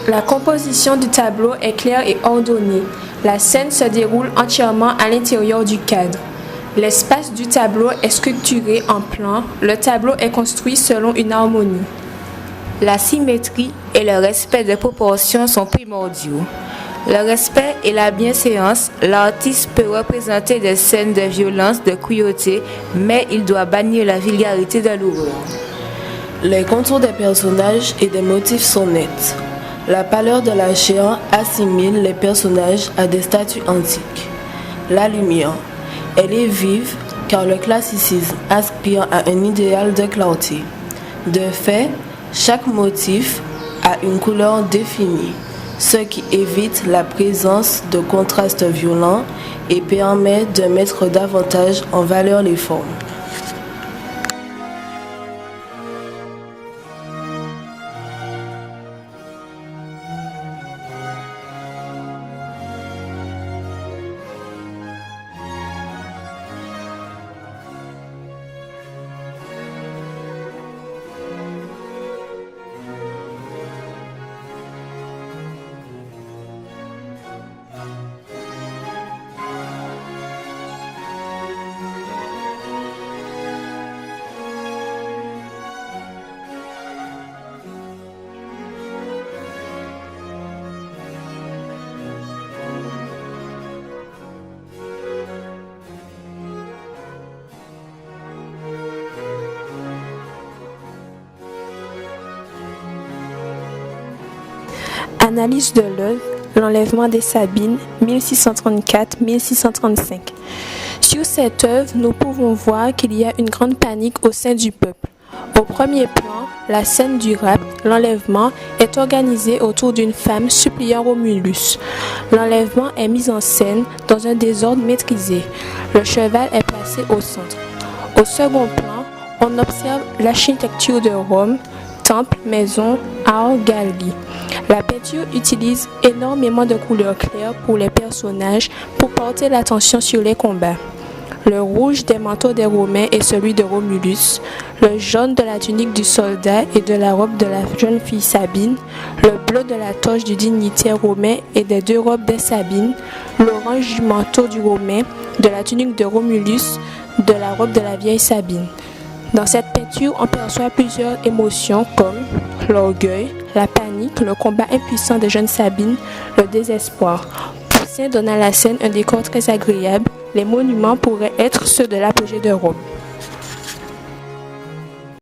La composition du tableau est claire et ordonnée. La scène se déroule entièrement à l'intérieur du cadre. L'espace du tableau est structuré en plan. Le tableau est construit selon une harmonie. La symétrie et le respect des proportions sont primordiaux. Le respect et la bienséance, l'artiste peut représenter des scènes de violence, de cruauté, mais il doit bannir la vulgarité de l'horreur. Les contours des personnages et des motifs sont nets. La pâleur de la chair assimile les personnages à des statues antiques. La lumière, elle est vive car le classicisme aspire à un idéal de clarté. De fait, chaque motif a une couleur définie, ce qui évite la présence de contrastes violents et permet de mettre davantage en valeur les formes. Analyse de l'œuvre, l'enlèvement des Sabines, 1634-1635. Sur cette œuvre, nous pouvons voir qu'il y a une grande panique au sein du peuple. Au premier plan, la scène du rapt, l'enlèvement, est organisée autour d'une femme suppliant Romulus. L'enlèvement est mis en scène dans un désordre maîtrisé. Le cheval est placé au centre. Au second plan, on observe l'architecture de Rome, temples, maisons, arts, galeries. La peinture utilise énormément de couleurs claires pour les personnages pour porter l'attention sur les combats. Le rouge des manteaux des Romains est celui de Romulus, le jaune de la tunique du soldat et de la robe de la jeune fille Sabine, le bleu de la toge du dignitaire romain et des deux robes des Sabines, l'orange du manteau du Romain, de la tunique de Romulus, de la robe de la vieille Sabine. Dans cette peinture, on perçoit plusieurs émotions comme l'orgueil, la panique, le combat impuissant des jeunes Sabines, le désespoir. Poussin donne à la scène un décor très agréable. Les monuments pourraient être ceux de l'apogée de Rome.